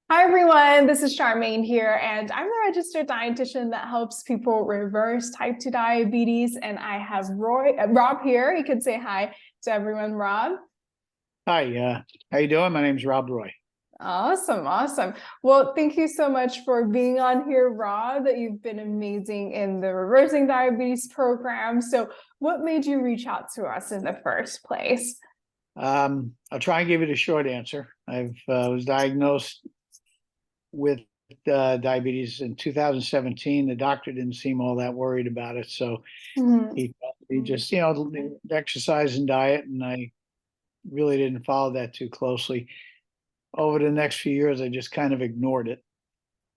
Hi everyone, this is Charmaine here, and I'm the registered dietitian that helps people reverse type 2 diabetes. And I have Rob here. You can say hi to everyone, Rob. Hi, how you doing? My name's Rob Roy. Awesome, awesome. Well, thank you so much for being on here, Rob. You've been amazing in the reversing diabetes program. So, what made you reach out to us in the first place? I'll try and give you the short answer. I was diagnosed with diabetes in 2017. The doctor didn't seem all that worried about it, so Mhm. he just, exercise and diet, and I really didn't follow that too closely. Over the next few years, I just kind of ignored it,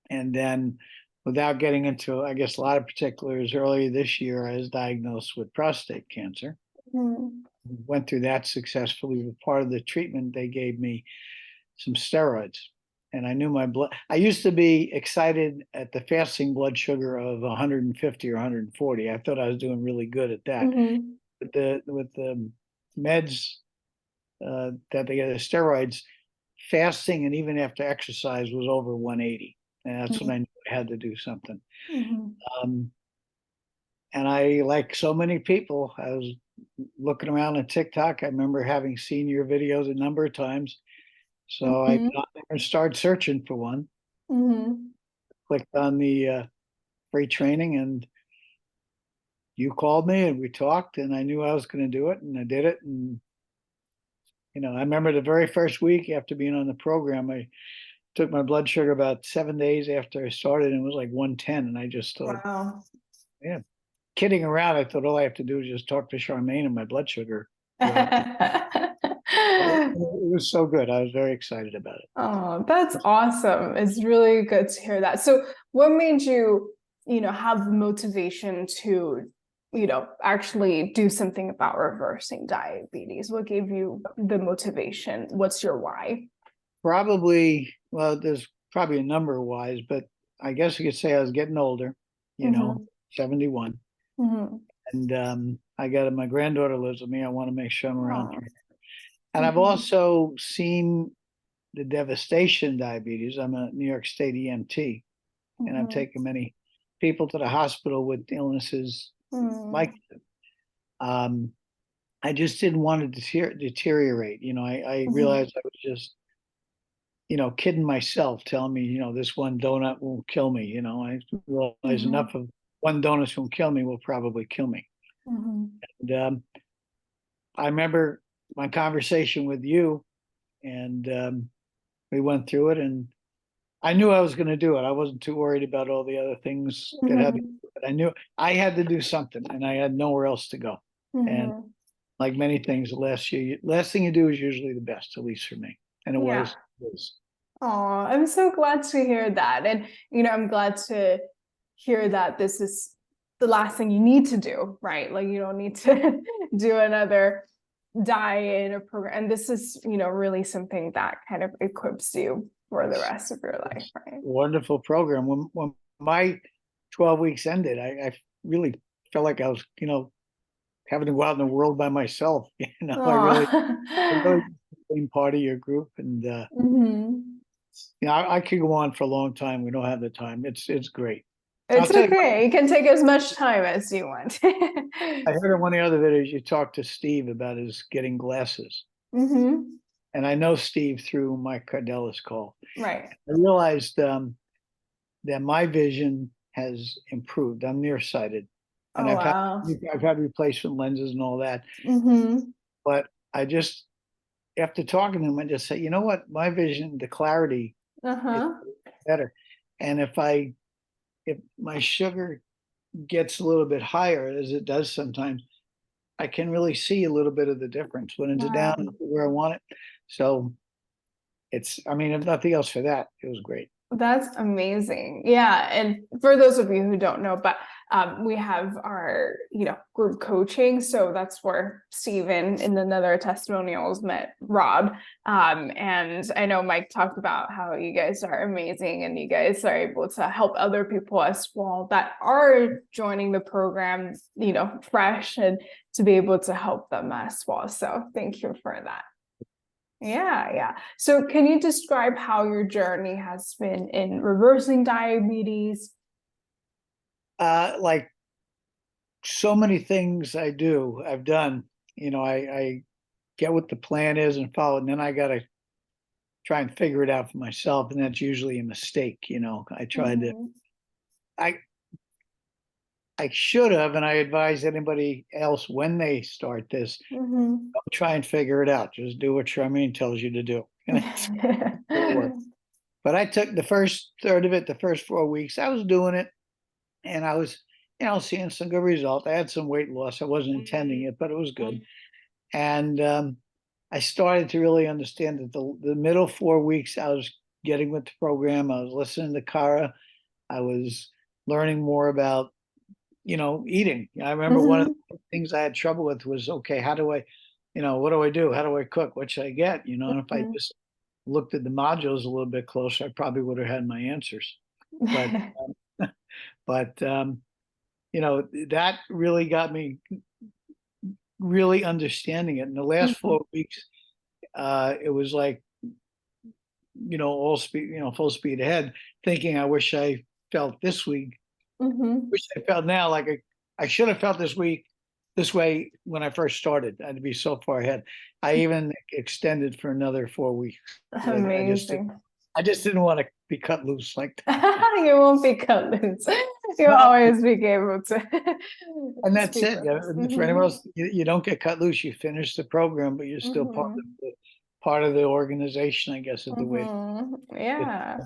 and then, without getting into, I guess, a lot of particulars, earlier this year, I was diagnosed with prostate cancer. Mhm. Went through that successfully. But part of the treatment, they gave me some steroids. And I knew my blood. I used to be excited at the fasting blood sugar of 150 or 140. I thought I was doing really good at that. Mhm. With the meds that they get, the steroids, fasting and even after exercise was over 180. And that's when I knew I had to do something. Mhm. Um, and I, like so many people, I was looking around on TikTok. I remember having seen your videos a number of times. So I Mhm. got there and started searching for one, Mhm. clicked on the free training, and you called me and we talked, and I knew I was going to do it, and I did it. And, I remember the very first week after being on the program, I took my blood sugar about 7 days after I started, and it was like 110. And I just thought, Wow. yeah, kidding around. I thought all I have to do is just talk to Charmaine and my blood sugar will have. It was so good. I was very excited about Oh, that's it. awesome. It's really good to hear that. So, what made you, have the motivation to, actually do something about reversing diabetes? What gave you the motivation? What's your why? Probably, well, there's probably a number of whys, but I guess you could say I was getting older, Mm-hmm. 71. Mm-hmm. And I got my granddaughter lives with me. I want to make sure I'm around Oh. for her. And I've Mm-hmm. also seen the devastation of diabetes. I'm a New York State EMT, and I've Mm-hmm. taken many people to the hospital with illnesses like um, I just didn't want to deteriorate. I Mm-hmm. realized I was just kidding myself, telling me, this one donut won't kill me. I realize Mm-hmm. enough of one donut won't kill me will probably kill me. Mm-hmm. And I remember my conversation with you, and we went through it, and I knew I was going to do it. I wasn't too worried about all the other things that had to, Mm-hmm. but I knew I had to do something, and I had nowhere else to go. And Mm-hmm. like many things, last thing you do is usually the best, at least for me. And it Yeah. was. It was. Oh, I'm so glad to hear that. And, I'm glad to hear that this is the last thing you need to do, right? Like, you don't need to do another diet or program. And this is, really something that kind of equips you for the It's rest of your life, it's right? a wonderful program. When my 12 weeks ended, I really felt like I was, having to go out in the world by myself. I really Oh. became part of your group, and Mhm. I could go on for a long time. We don't have the time. It's great. I'll It's tell you, okay. You can take as much time as you want. I heard in one of the other videos you talked to Steve about his getting glasses, Hmm. and I know Steve through Mike Cardella's call. Right. I realized that my vision has improved. I'm nearsighted, and Oh, wow. I've had replacement lenses and all that. Hmm. But I just, after talking to him, I just say, you know what, my vision, the clarity is Uh-huh. better. And if my sugar gets a little bit higher, as it does sometimes, I can really see a little bit of the difference when it's down Wow. where I want it. So I mean, if nothing else for that, it was great. That's amazing. Yeah. And for those of you who don't know, but we have our, group coaching. So that's where Stephen in another testimonials met Rob. And I know Mike talked about how you guys are amazing and you guys are able to help other people as well that are joining the program, fresh and to be able to help them as well. So thank you for that. Yeah. So can you describe how your journey has been in reversing diabetes? Like so many things I've done, I get what the plan is and follow it, and then I got to try and figure it out for myself. And that's usually a mistake. I tried to, Mhm. I, I should have, and I advise anybody else when they start this, Mhm. don't try and figure it out. Just do what Charmaine tells you to do. And it works. But I took the first third of it, the first 4 weeks, I was doing it and I was, seeing some good results. I had some weight loss. I wasn't intending it, but it was good. And I started to really understand that the middle 4 weeks I was getting with the program. I was listening to Cara. I was learning more about, eating. I remember one of Mhm. the things I had trouble with was, okay, how do I, what do I do? How do I cook? What should I get? And if I Mhm. just looked at the modules a little bit closer, I probably would have had my answers. But, but, that really got me really understanding it. In the last Mhm. 4 weeks, it was like, all speed, full speed ahead, thinking I wish I felt this week, Mhm. wish I felt now like I should have felt this way when I first started. I'd be so far ahead. I even extended for another 4 weeks because Amazing. I just didn't want to be cut loose like that. You won't be cut loose. You'll No, always be able to and that's speak it. with Yeah, us. for anyone Mhm. else, you don't get cut loose. You finish the program, but you're still Mhm. part of the organization, I guess, is the way it. Yeah.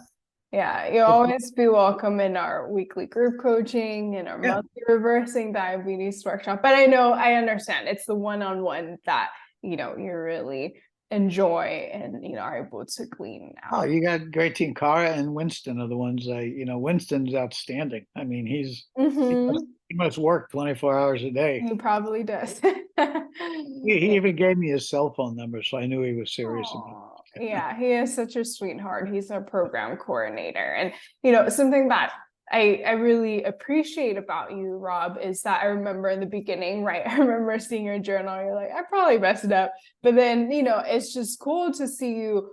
Yeah, you'll It's, always be welcome in our weekly group coaching and our yeah. monthly reversing diabetes workshop. But I understand it's the one-on-one that, you really enjoy and, are able to glean Oh, out. you got great team. Cara and Winston are the ones Winston's outstanding. I mean, Hmm. he must work 24 hours a day. He probably does. He even gave me his cell phone number, so I knew he was serious about Oh, it. yeah, he is such a sweetheart. He's a program coordinator. And, something that I really appreciate about you, Rob, is that I remember in the beginning, right? I remember seeing your journal. You're like, I probably messed it up. But then, it's just cool to see you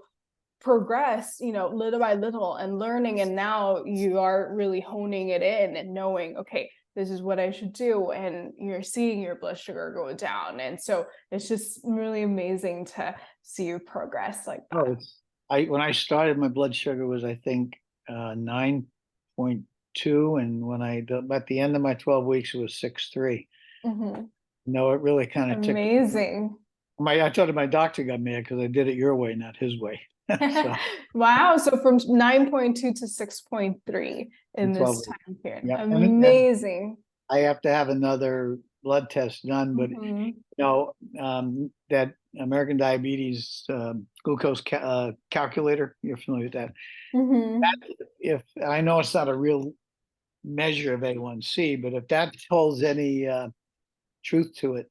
progress, little by little and learning. And now you are really honing it in and knowing, okay, this is what I should do. And you're seeing your blood sugar go down. And so it's just really amazing to see you progress like Oh, that. when I started, my blood sugar was, I think, 9.2, and at the end of my 12 weeks, it was 6.3. Mhm. No, it really kind of ticked. Amazing. I told my doctor got mad because I did it your way, not his way. So Wow. So from 9.2 to 6.3 in in 12 this weeks. time period. Yeah. And Amazing. I have to have another blood test done, but Mhm. that American Diabetes glucose calculator, you're familiar with that. Mhm. If I know it's not a real measure of A1C, but if that holds any truth to it,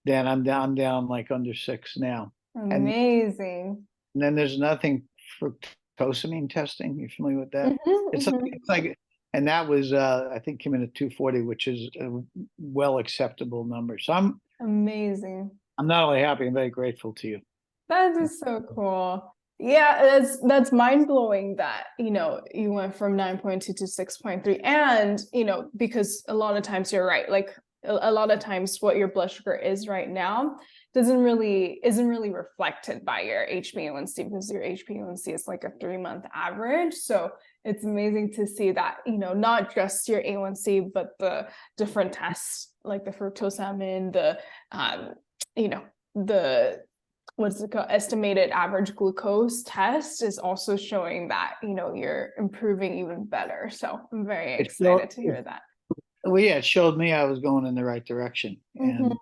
then I'm down like under 6 now. And, Amazing. and then there's nothing fructosamine testing. You're familiar with that? Mhm, It's like, and that was I think came in at 240, which is a well acceptable number. So amazing. I'm not only happy, I'm very grateful to you. That is so cool. Yeah, that's mind-blowing that, you went from 9.2 to 6.3. And, because a lot of times you're right, like a lot of times what your blood sugar is right now isn't really reflected by your HbA1c because your HbA1c is like a 3-month average. So it's amazing to see that, not just your A1C, but the different tests like the fructosamine, you know, the what's it called, estimated average glucose test is also showing that, you're improving even better. So I'm very It excited to hear that. Well, yeah, it showed me I was going in the right direction. Mhm. And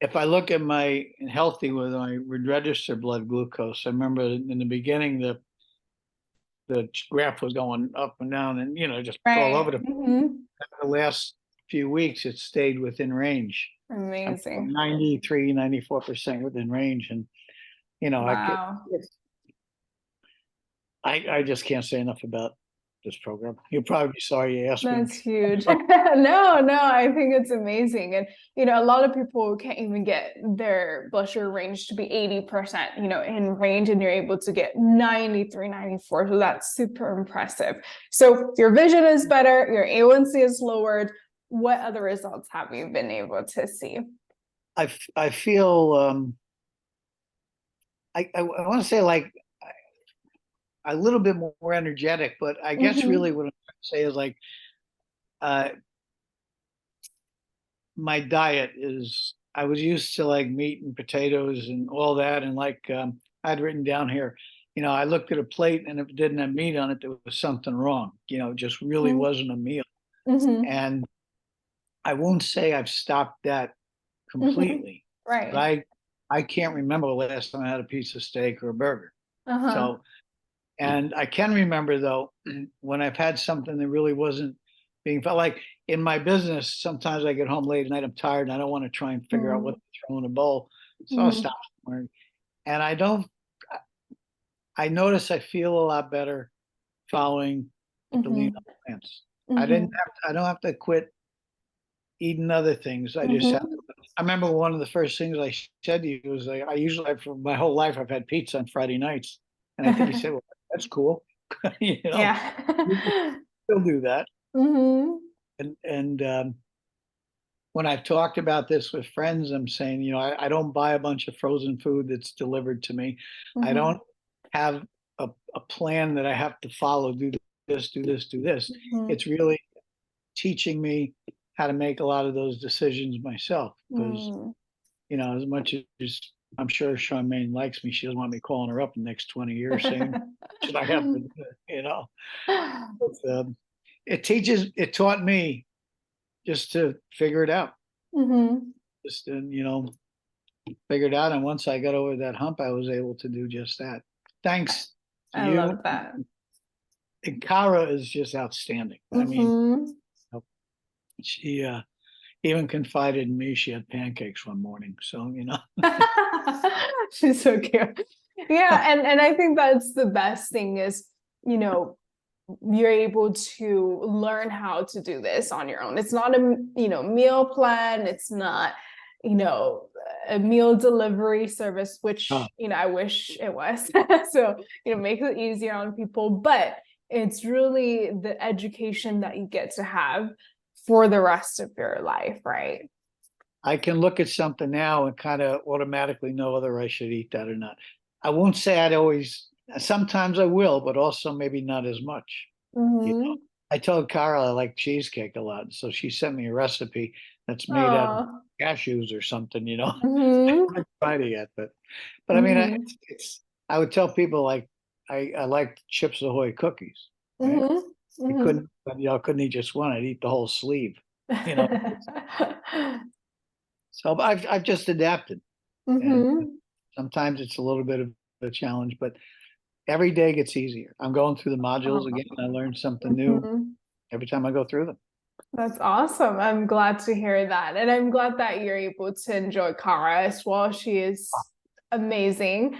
if I look at my healthy with my registered blood glucose, I remember in the beginning the graph was going up and down and just all Right. over the last few weeks it stayed within range. I'm Amazing. 93, 94% within range. And I could Wow. I just can't say enough about this program. You'll probably be sorry you asked me. That's huge. No, I think it's amazing. And, a lot of people can't even get their blood sugar range to be 80%, in range, and you're able to get 93, 94. So that's super impressive. So your vision is better, your A1C is lowered. What other results have you been able to see? I feel, I want to say like a little bit more energetic, but I guess really what I'm trying to say is like, my diet is, I was used to like meat and potatoes and all that. And like, I'd written down here, I looked at a plate and if it didn't have meat on it, there was something wrong. It just really wasn't a meal. And I won't say I've stopped that completely, Right. but I can't remember the last time I had a piece of steak or a burger. So, and I can remember though, when I've had something that really wasn't being felt, like in my business, sometimes I get home late at night, I'm tired and I don't want to try and figure out what to throw in a bowl. So I'll stop somewhere. And I notice I feel a lot better following the lean plants. I don't have to quit eating other things. I just have to. I remember one of the first things I said to you was like, for my whole life, I've had pizza on Friday nights. And I think you said, well, that's cool. Yeah. Still do that. And when I've talked about this with friends, I'm saying, I don't buy a bunch of frozen food that's delivered to me. I don't have a plan that I have to follow, do this, do this, do this. It's really teaching me how to make a lot of those decisions myself. Because, as much as I'm sure Charmaine likes me, she doesn't want me calling her up in the next 20 years saying, should I have to do it? But, it taught me just to figure it out. Just, figure it out. And once I got over that hump, I was able to do just that. Thanks to I you. love that. And Kara is just outstanding. I mean, she even confided in me she had pancakes one morning. So, She's so cute. Yeah, and I think that's the best thing is, you're able to learn how to do this on your own. It's not a, meal plan. It's not, a meal delivery service, which, I wish it was. So, makes it easier on people, but it's really the education that you get to have for the rest of your life, right? I can look at something now and kind of automatically know whether I should eat that or not. I won't say I'd always, sometimes I will, but also maybe not as much. I told Carla I like cheesecake a lot, so she sent me a recipe that's made out of cashews or something. I haven't tried it yet, but I mean, I would tell people like I like Chips Ahoy cookies. Right? I couldn't eat just one. I'd eat the whole sleeve. So I've just adapted. And sometimes it's a little bit of a challenge, but every day gets easier. I'm going through the modules again. I learned something new every time I go through them. That's awesome. I'm glad to hear that. And I'm glad that you're able to enjoy Kara as well. She is amazing.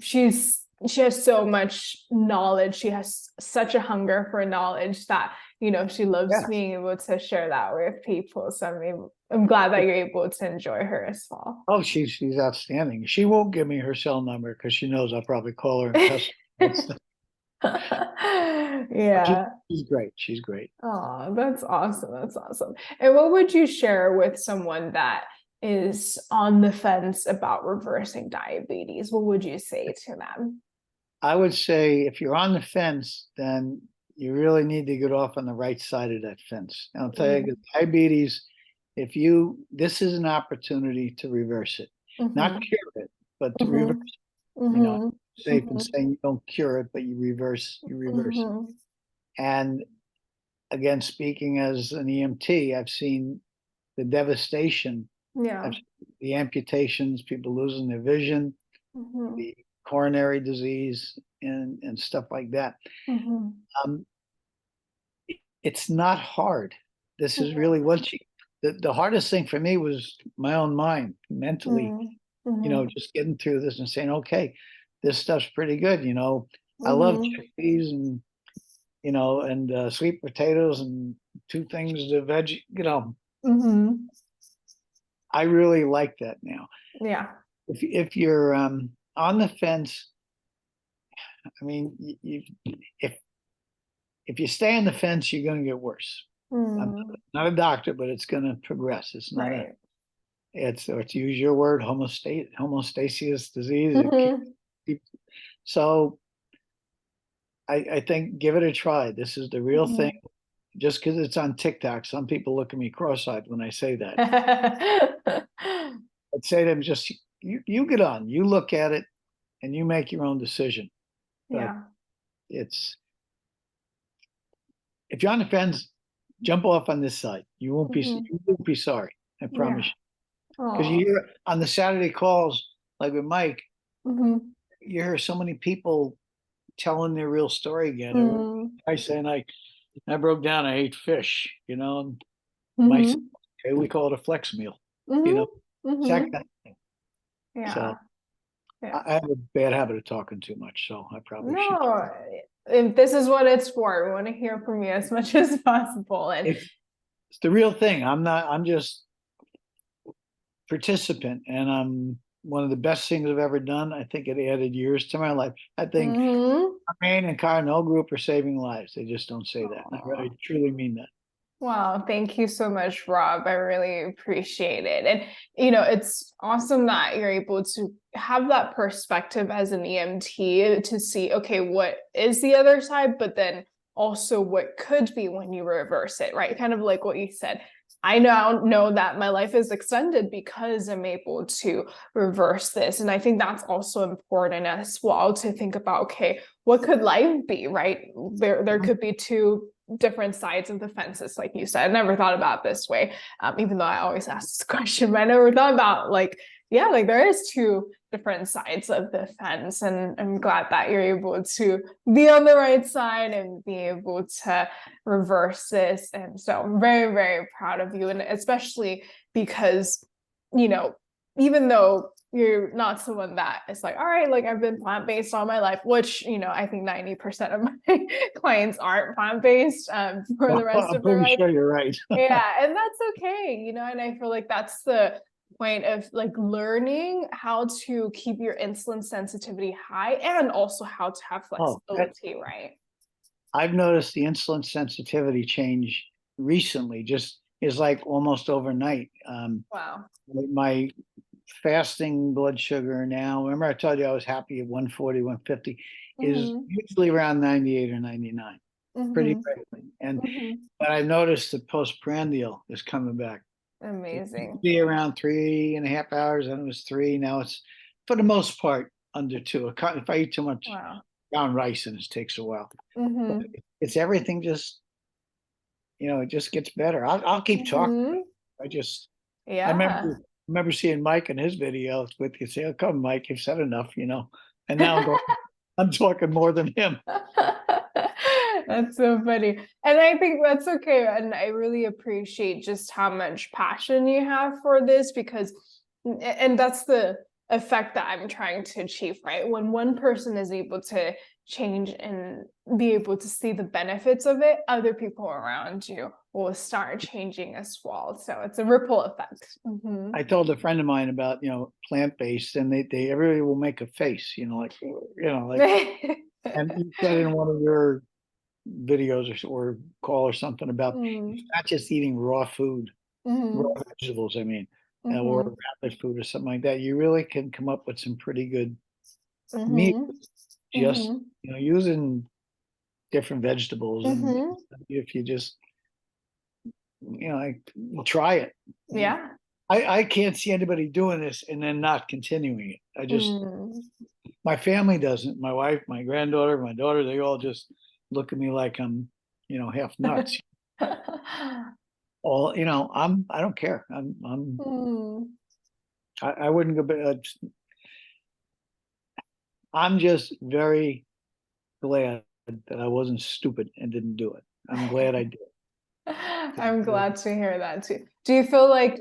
She has so much knowledge. She has such a hunger for knowledge that, she loves being able to share that with people. So I'm glad that you're able to enjoy her as well. Oh, she's outstanding. She won't give me her cell number because she knows I'll probably call her and test Yeah. She's great. She's great. Oh, that's awesome. That's awesome. And what would you share with someone that is on the fence about reversing diabetes? What would you say to them? I would say if you're on the fence, then you really need to get off on the right side of that fence. And I'll tell you, diabetes, this is an opportunity to reverse it, not cure it, but to reverse it. Safe in saying you don't cure it, but you reverse it. And again, speaking as an EMT, I've seen the devastation, the amputations, people losing their vision, the coronary disease, and stuff like that. It's not hard. This is really the hardest thing for me was my own mind mentally, just getting through this and saying, okay, this stuff's pretty good. I love chickpeas and and sweet potatoes and two things of veg, Mm-hmm. I really like that now. Yeah. If you're on the fence, I mean, if if you stay on the fence, you're going to get worse. I'm Mm, not a doctor, but it's going to progress. It's not a, right. it's, to use your word, homostasis disease. Mm-hmm. So I think give it a try. This is the real thing. Just because it's on TikTok, some people look at me cross-eyed when I say that. I'd say to them, just you get on, you look at it, and you make your own decision. But Yeah. it's if you're on the fence, jump off on this side. Mm-hmm. You won't be sorry. I promise Yeah. you. Because you Oh. hear on the Saturday calls, like with Mike, Mm-hmm. you hear so many people telling their real story again. Or Mm-hmm. I saying I broke down, I ate fish, and Mike said, Mm-hmm. okay, we call it a flex meal, you know, Mm-hmm. it's that Mm-hmm. kind of thing. So Yeah. Yeah. I have a bad habit of talking too much, so I probably should. No, if this is what it's for, we want to hear from you as much as possible. And It's the real thing. I'm just participant, and I'm one of the best things I've ever done. I think it added years to my life. I think mm-hmm. Charmaine and Cardinal group are saving lives. They just don't say that. And I Aw. really truly mean that. Wow, thank you so much, Rob. I really appreciate it. And, it's awesome that you're able to have that perspective as an EMT to see, okay, what is the other side, but then also what could be when you reverse it, right? Kind of like what you said. I now know that my life is extended because I'm able to reverse this. And I think that's also important as well to think about, okay, what could life be, right? There could be two different sides of the fences, like you said. I never thought about it this way, even though I always ask this question, but I never thought about like there is two different sides of the fence, and I'm glad that you're able to be on the right side and be able to reverse this. And so I'm very, very proud of you, and especially because you know even though you're not someone that is like, all right, like I've been plant-based all my life, which, I think 90% of my clients aren't plant-based for the rest I'm of their pretty life. sure you're right. Yeah, and that's okay, and I feel like that's the point of like learning how to keep your insulin sensitivity high and also how to have Oh, flexibility, right? I've noticed the insulin sensitivity change recently, just is like almost overnight. Wow. My fasting blood sugar now, remember I told you I was happy at 140, 150, is Mm-hmm. usually around 98 or 99, pretty Mm-hmm. regularly. Mm-hmm. But I noticed the postprandial is coming back. It used to Amazing. be around 3.5 hours, and it was three. Now it's, for the most part, under two. If I eat too much Wow. brown rice, and it takes a while. But Mm-hmm. it's everything just, it just gets better. I'll keep talking. Mm-hmm. I just, I Yeah. remember seeing Mike in his videos with you say, "Oh, come, Mike, you've said enough." And now I'm going, I'm talking more than him. That's so funny. And I think that's okay. And I really appreciate just how much passion you have for this because, and that's the effect that I'm trying to achieve, right? When one person is able to change and be able to see the benefits of it, other people around you will start changing as well. So it's a ripple effect. Mhm. I told a friend of mine about, plant-based, and they everybody will make a face, like, and you said in one of your videos or call or something about it's Mm, not just eating raw food, raw mhm, vegetables, I mean, or mhm, rabbit food or something like that. You really can come up with some pretty good meals mhm, just, mhm, using different vegetables. And mhm. if you just, try it. Yeah. I can't see anybody doing this and then not continuing it. Mm. My family doesn't. My wife, my granddaughter, my daughter, they all just look at me like I'm, half nuts. I don't care. Mm. I wouldn't go, I'm just very glad that I wasn't stupid and didn't do it. I'm glad I did. I'm glad to hear that too. Do you feel like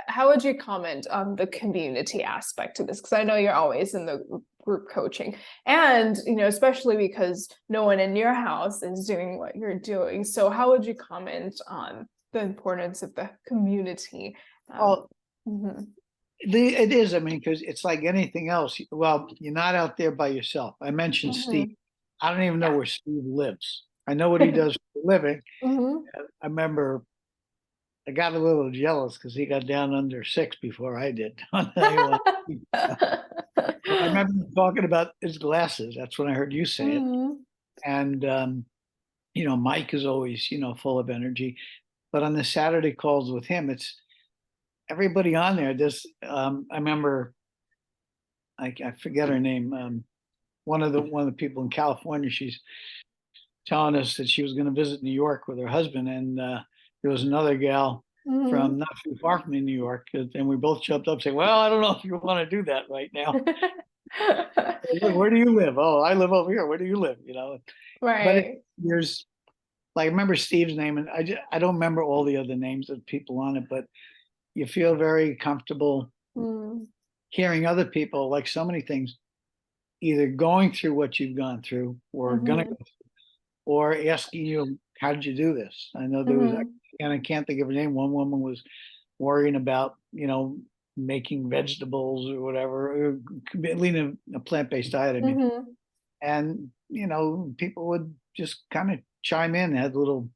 how would you comment on the community aspect to this? Because I know you're always in the group coaching. And, especially because no one in your house is doing what you're doing. So how would you comment on the importance of the community? Well, Mhm. it is, I mean, because it's like anything else. Well, you're not out there by yourself. I mentioned Steve. Mhm. I don't even know Yeah. where Steve lives. I know what he does for a living. Mhm. I remember I got a little jealous because he got down under 6 before I did on the A1C. But I remember him talking about his glasses. That's when I heard you say it. Mhm. And Mike is always, full of energy. But on the Saturday calls with him, it's everybody on there. I remember, I forget her name. One of the people in California. She's telling us that she was going to visit New York with her husband, and there was another gal from Mhm. not too far from me, New York, and we both jumped up saying, "Well, I don't know if you want to do that right now." Where do you live? Oh, I live over here. Where do you live? But Right. there's like I remember Steve's name, and I don't remember all the other names of people on it, but you feel very comfortable Mm. hearing other people like so many things, either going through what you've gone through or gonna go Mhm. or asking you, how did you do this? I know there was, Mhm. and I can't think of her name. One woman was worrying about, making vegetables or whatever, or leading a plant-based diet. I mean, Mhm. and people would just kind of chime in, had little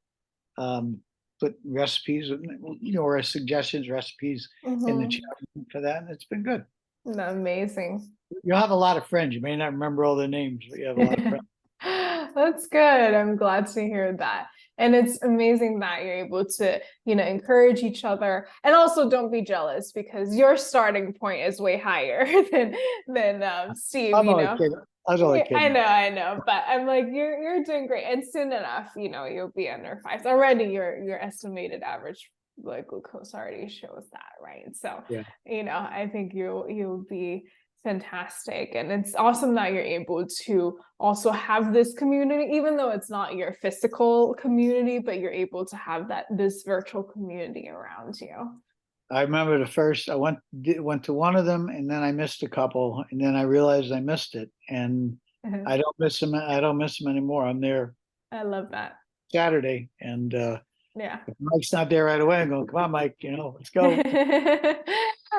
put recipes, or suggestions, recipes in the chat Mhm. for that, and it's been good. Amazing. You'll have a lot of friends. You may not remember all their names, but you have a lot of friends. That's good. I'm glad to hear that. And it's amazing that you're able to, encourage each other, and also don't be jealous because your starting point is way higher than Steve, I'm only kidding. I was only Yeah, kidding. I know, but I'm like, you're doing great. And soon enough, you'll be under 5. Already your estimated average blood glucose already shows that, right? So, Yeah. I think you'll be fantastic. And it's awesome that you're able to also have this community, even though it's not your physical community, but you're able to have this virtual community around you. I remember I went to one of them, and then I missed a couple, and then I realized I missed it, and I don't miss them. I don't miss them anymore. I'm there I love that. Saturday, and Yeah. if Mike's not there right away, I'm going, come on, Mike, let's go.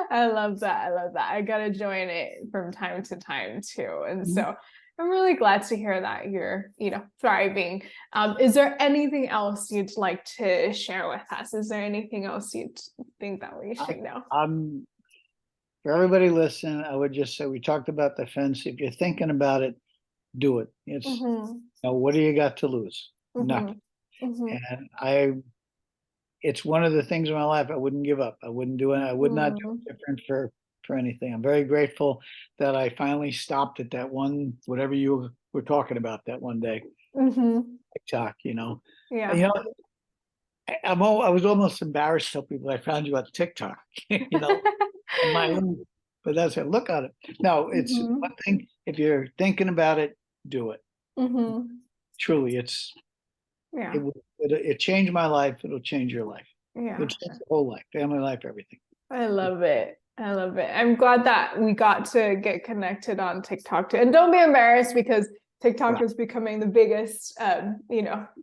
I love that. I love that. I gotta join it from time to time too. And so I'm really glad to hear that you're, thriving. Is there anything else you'd like to share with us? Is there anything else you'd think that we I, should know? I'm For everybody listening. I would just say we talked about the fence. If you're thinking about it, do it. Mm-hmm. What do you got to lose? Mm-hmm. Nothing. Mm-hmm. And it's one of the things in my life I wouldn't give up. I wouldn't do it. I would not do it different for anything. I'm very grateful that I finally stopped at that one, whatever you were talking about that one day, Mm-hmm. TikTok. Yeah. You know, I was almost embarrassed to tell people I found you on TikTok. On my own, but that's it. Look at it. No, it's Mm-hmm. one thing. If you're thinking about it, do it. Mm-hmm. Truly, Yeah. it changed my life. It'll change your life. It'll Yeah. change the whole life, family life, everything. I love it. I love it. I'm glad that we got to get connected on TikTok too. And don't be embarrassed because TikTok Yeah. is becoming the biggest,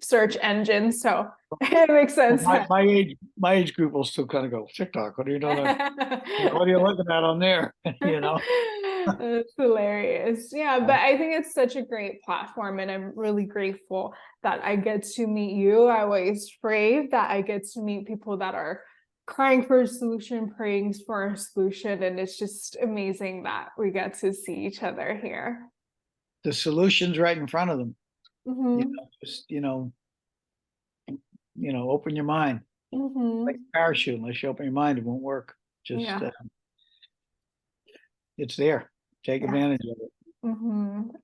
search engine. So it makes Well, sense. my age group will still kind of go TikTok. What are you doing? What are you looking at on there? It's hilarious. Yeah, but I think it's such a great platform, and I'm really grateful that I get to meet you. I always pray that I get to meet people that are crying for a solution, praying for a solution, and it's just amazing that we get to see each other here. The solution's right in front of them. Mm-hmm. Just open your mind. Like Mm-hmm. a parachute, unless you open your mind, it won't work. Just Yeah. it's there. Take Yeah. advantage of it.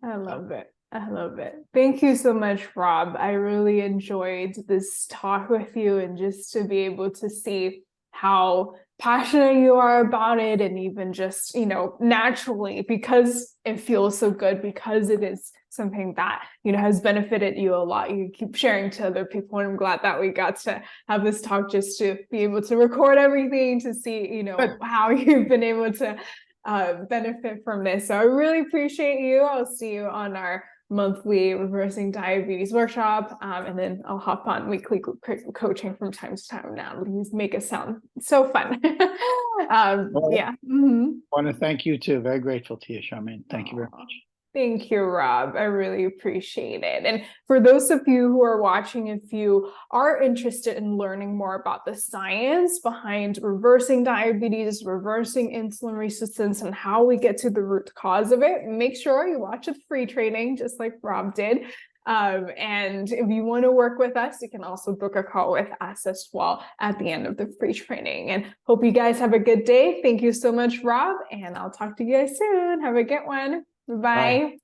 I So, love it. I love it. Thank you so much, Rob. I really enjoyed this talk with you, and just to be able to see how passionate you are about it, and even just, naturally, because it feels so good, because it is something that, has benefited you a lot. You keep sharing to other people, and I'm glad that we got to have this talk just to be able to record everything to see, good. how you've been able to benefit from this. So I really appreciate you. I'll see you on our monthly reversing diabetes workshop, and then I'll hop on weekly coaching from time to time. Now please make it sound so fun. Well, Yeah. I want to thank you too. Very grateful to you, Charmaine. Thank you very much. Thank you, Rob. I really appreciate it. And for those of you who are watching, if you are interested in learning more about the science behind reversing diabetes, reversing insulin resistance, and how we get to the root cause of it, make sure you watch the free training, just like Rob did. And if you want to work with us, you can also book a call with us as well at the end of the free training. And hope you guys have a good day. Thank you so much, Rob. And I'll talk to you guys soon. Have a good one. Bye.